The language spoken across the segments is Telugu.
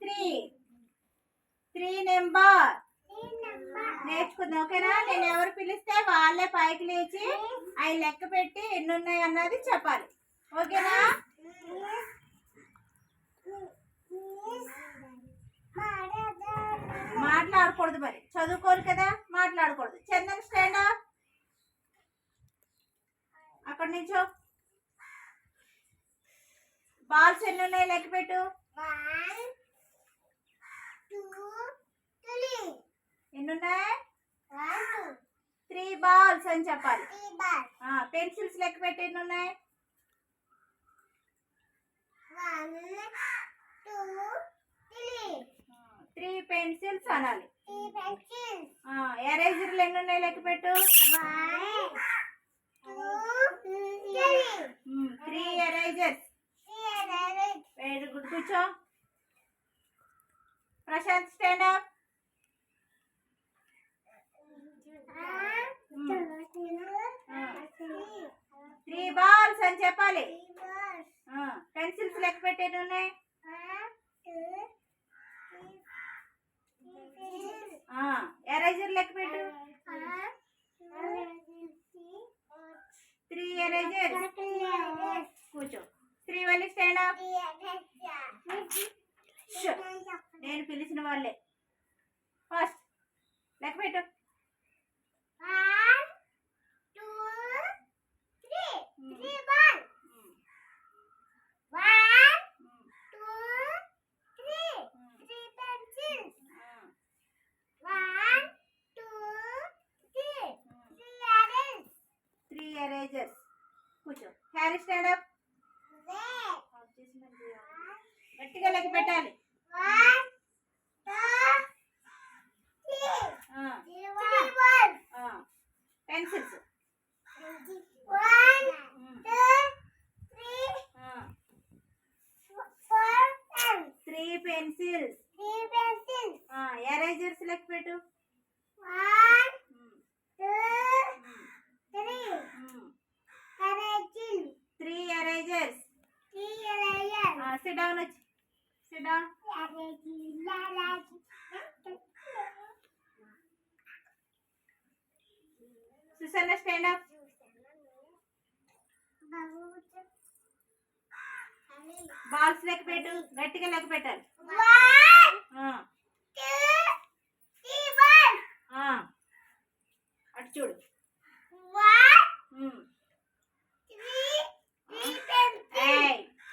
త్రీ త్రీ నెంబర్ నేర్చుకుందాం, ఓకేనా? నేను ఎవరు పిలిస్తే వాళ్ళే పైకి లేచి అవి లెక్క పెట్టి ఎన్ని ఉన్నాయి అన్నది చెప్పాలి, ఓకేనా? మాట్లాడకూడదు, మరి చదువుకోరు కదా, మాట్లాడకూడదు. చందన్ స్టాండ్ అప్, అక్కడి నుంచో. బాల్స్ ఎన్ని ఉన్నాయి లెక్క పెట్టు. ఎన్నున్నాయి? 3 బాల్స్ అని చెప్పాలి. పెన్సిల్స్ లెక్క పెట్టి ఎన్ని ఉన్నాయి? 3 పెన్సిల్స్ అనాలి. ఎరేజర్లు ఎన్ని ఉన్నాయి లెక్క పెట్టు. 3 ఎరేజర్స్. వెరీ గుడ్, కూర్చో. Prashanth stand up. 3 బాల్స్ అని చెప్పాలి. పెన్సిల్స్ లెక్క పెట్టి ఎన్ని ఉన్నాయి? ఎరేజర్ లెక్క పెట్టు. 3 ఎరేజర్. కూర్చో. 3 వెళ్ళి స్టాండ్ అప్. నేను పిలిచిన వాళ్ళే. ఫస్ట్ లెక్క పెట్టు. 3 ఎరేజర్స్. కూర్చో. Harry stand up. గట్టిగా లెక్క పెట్టాలి. పెన్సిల్స్. 3 పెన్సిల్స్. ఎరేజర్స్ లెక్క పెట్టు. 3 ఎరేజర్స్. Sit down. వచ్చి sit down. Susanna stand up. Balls లెక్క పెట్టు. గట్టిగా లెక్క పెట్టాలి. అటు చూడు.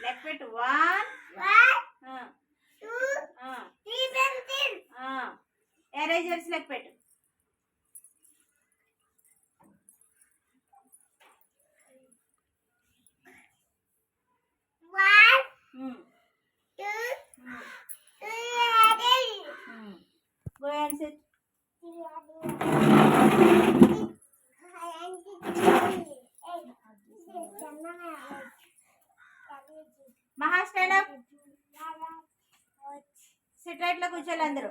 లెక్క పెట్టు. 1 ఎరేజర్స్ లెక్క పెట్టు. 1 2 Go and sit. Maha, stand up. Sit right lo కూర్చోండి అందరూ.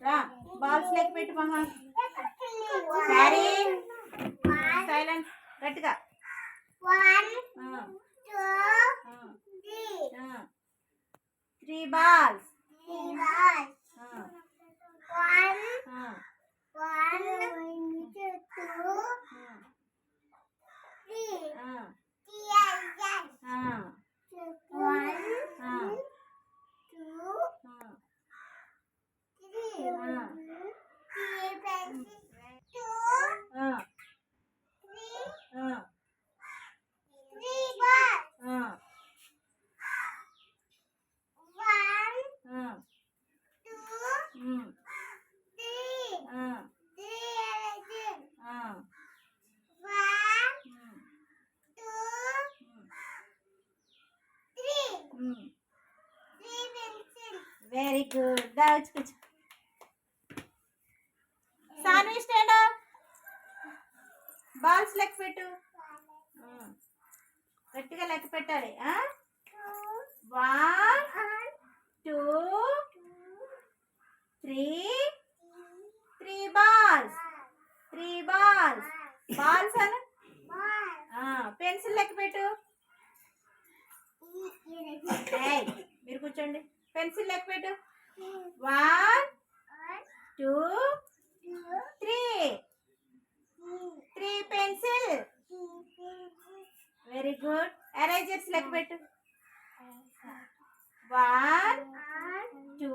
రా, బాల్స్ లెక్క పెట్టు. మహా సారీ సైలెంట్. గట్టిగా 1 2 3 balls. 1 2 Very good. That's good. Sanvi, stand up. Balls లెక్క పెట్టు. గట్టిగా లెక్క పెట్టాలి. 1 2 3 balls. 3 balls. Balls అను. పెన్సిల్ లెక్క పెట్టు. మీరు కూర్చోండి. పెన్సిల్ లెక్క పెట్టు. 1 2 3 3 పెన్సిల్. Very good. ఎరేజర్స్ లెక్క పెట్టు. 1 2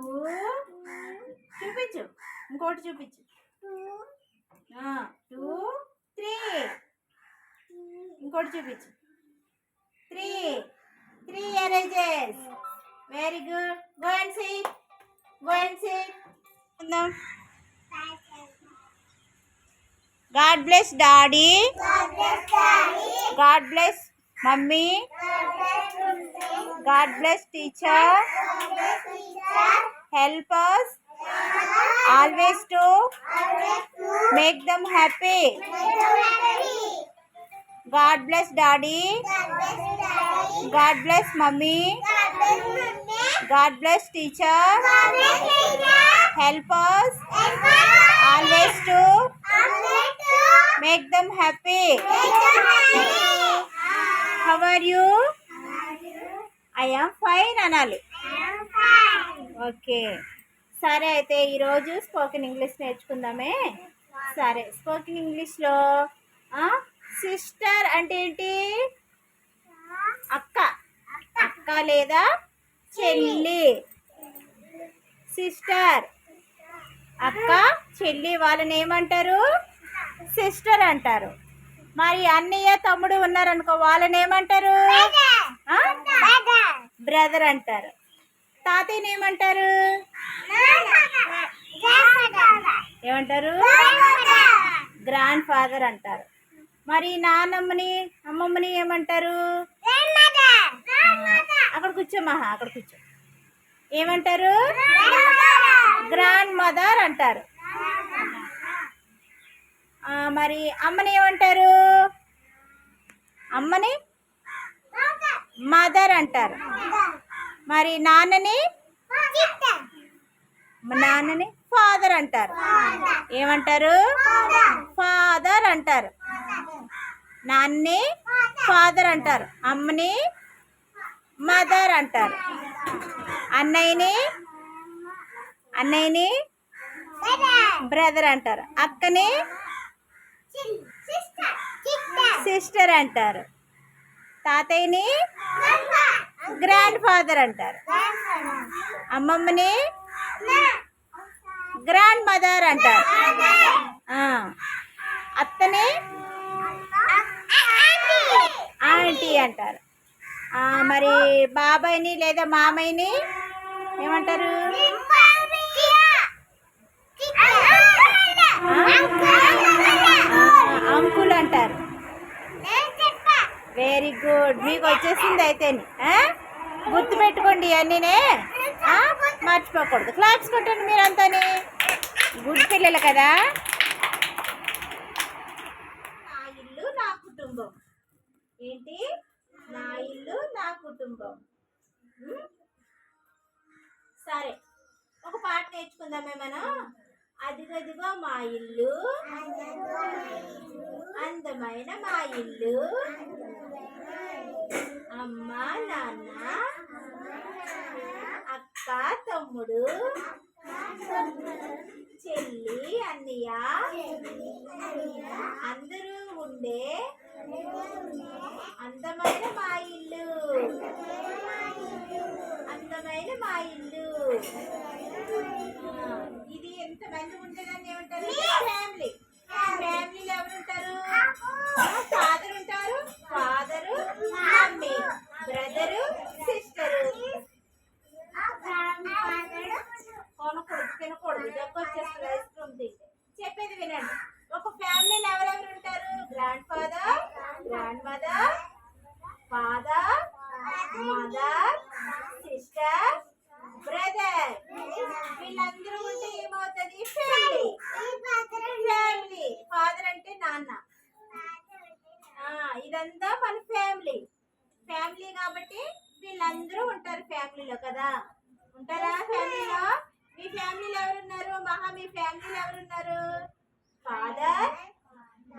చూపించు, ఇంకోటి చూపించు. 2 3 ఇంకోటి చూపించు. 3 erasers. Very good. Go and SIT. God bless daddy. God bless mummy. God bless teacher. Help us always to make them happy. God bless daddy. God bless mummy. God bless teacher. Help us always to make them happy. How are you? I am fine అనాలి. ఓకే, సరే అయితే ఈరోజు స్పోకెన్ ఇంగ్లీష్ నేర్చుకుందామే. సరే, స్పోకెన్ ఇంగ్లీష్లో సిస్టర్ అంటే ఏంటి? అక్క. అక్క లేదా చెల్లి. సిస్టర్ అక్క చెల్లి వాళ్ళని ఏమంటారు? సిస్టర్ అంటారు. మరి అన్నయ్య తమ్ముడు ఉన్నారనుకో వాళ్ళని ఏమంటారు? బ్రదర్ అంటారు. తాతయ్యని ఏమంటారు? ఏమంటారు? గ్రాండ్ ఫాదర్ అంటారు. మరి నాన్నమ్మని అమ్మమ్మని ఏమంటారు? అక్కడ కూర్చోమా, అక్కడ కూర్చో. ఏమంటారు? గ్రాండ్ మదర్ అంటారు. మరి అమ్మని ఏమంటారు? అమ్మని మదర్ అంటారు. మరి నాన్నని ఫాదర్ అంటారు. ఏమంటారు? ఫాదర్ అంటారు. నాన్నని ఫాదర్ అంటారు. అమ్మని మదర్ అంటారు. అన్నయ్యని బ్రదర్ అంటారు. అక్కని సిస్టర్ అంటారు. తాతయ్యని గ్రాండ్ ఫాదర్ అంటారు. అమ్మమ్మని గ్రాండ్ మదర్ అంటారు. అత్తని ఆంటీ అంటారు. మరి బాబాయ్ని లేదా మామయ్యని ఏమంటారు? అంకుల్ అంటారు. వెరీ గుడ్, మీకు వచ్చేసింది అయితే. గుర్తుపెట్టుకోండి అన్నీనే, మర్చిపోకూడదు. క్లాప్స్ కొట్టండి మీరంతానే, గుడ్ పిల్లలు కదా. నా ఇల్లు నా కుటుంబం. ఏంటి? నా ఇల్లు నా కుటుంబం. సరే, ఒక పాట నేర్చుకుందామే మనం. అదిగదిగో మా ఇల్లు, అందమైన మా ఇల్లు, అమ్మ నాన్న అక్క తమ్ముడు చెల్లి అన్నయ్య అందరూ ఉండే అందమైన మా ఇల్లు, అందమైన మా ఇల్లు. ఇది ఎంతమంది ఉండేదాన్ని ఏమంటారు? ఫ్యామిలీ. ఫ్యామిలీలో ఎవరు ఉంటారు? ఫాదర్ ఉంటారు, ఫాదరు, మమ్మీ, బ్రదరు, సిస్టరు. తినకూడదు, దగ్గు వచ్చేస్తుంది ఐస్ క్రీమ్ తింటే. చెప్పేది వినండి. ఒక ఫ్యామిలీలో ఎవరెవరు ఉంటారు? Grand father, grand mother, father, mother, sister, brother. వీళ్ళందరూ ఉంటే ఏమవుతుంది? ఫ్యామిలీ. ఫ్యామిలీ. ఫాదర్ అంటే నాన్న. ఇదంతా మన ఫ్యామిలీ. ఫ్యామిలీ కాబట్టి వీళ్ళందరూ ఉంటారు ఫ్యామిలీలో కదా. ఉంటారా ఫ్యామిలీలో? మీ ఫ్యామిలీలో ఎవరున్నారు? మీ ఫ్యామిలీలో ఎవరున్నారు? ఫాదర్,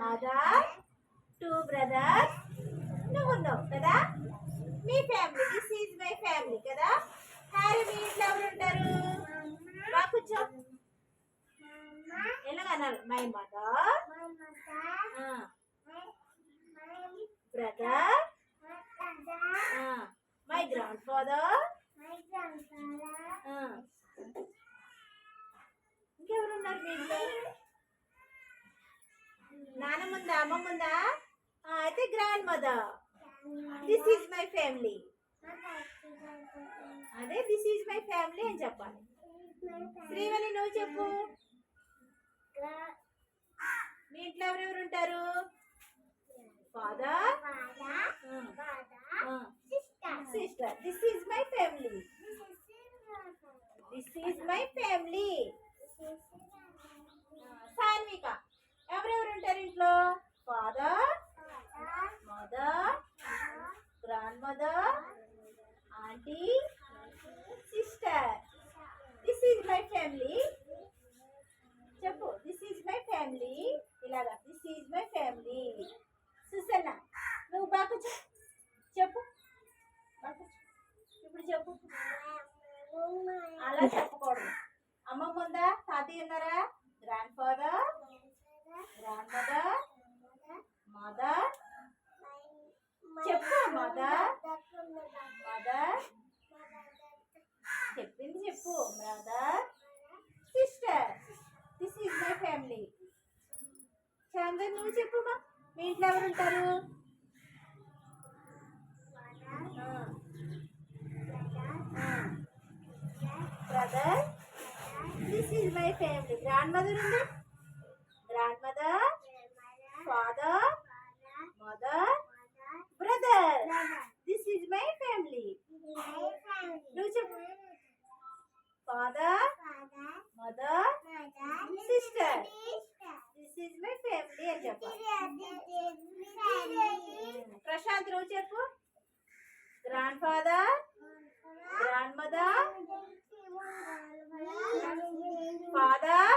మదర్, 2 బ్రదర్స్, నువ్వు ఉన్నావు కదా. మీ family. This is my family కదా. మరి మీ ఇంట్లో ఎవరు ఉంటారు? బాగా కూర్చో. ఎలాగన్నారు? My mother, brother, my grandfather. ఇంకెవరు ఉన్నారు మీ ఇంట్లో? నాన్నమ్మ ఉందా, అమ్మమ్మ ఉందా? అయితే grandmother. This is my family. అదే దిస్ ఈజ్ మై ఫ్యామిలీ అని చెప్పాలి. శ్రీవల్లి నువ్వు చెప్పు. మీ ఇంట్లో ఎవరెవరు ఉంటారు? Father, sister. This is my family. This is my family. Sanvika ఎవరెవరు ఉంటారు ఇంట్లో? Father, mother, grand mother, aunty, sister. This is my family. చెప్పు, దిస్ ఈజ్ మై ఫ్యామిలీ. ఇలాగా this is my family. Susanna నువ్వు బాగా చెప్పు. ఇప్పుడు చెప్పు. అలా చెప్పకూడదు. అమ్మమ్మ ఉందా, తాతయ్య ఉన్నారా? Grand father, grand mother, mother. చెప్పు. మదర్, చెప్పింది చెప్పు. Brother, sister. This is my family. Chandan నువ్వు చెప్పమ్మా. మీ ఇంట్లో ఎవరు ఉంటారు? Brother. This is my family. Grand mother ఉందా? Grand mother, father, mother, brother. This is my family. నువ్వు చెప్పు. Father, mother, sister. This is my family అని చెప్పాలి. ప్రశాంత్ నువ్వు చెప్పు. Grand father, grand mother, father,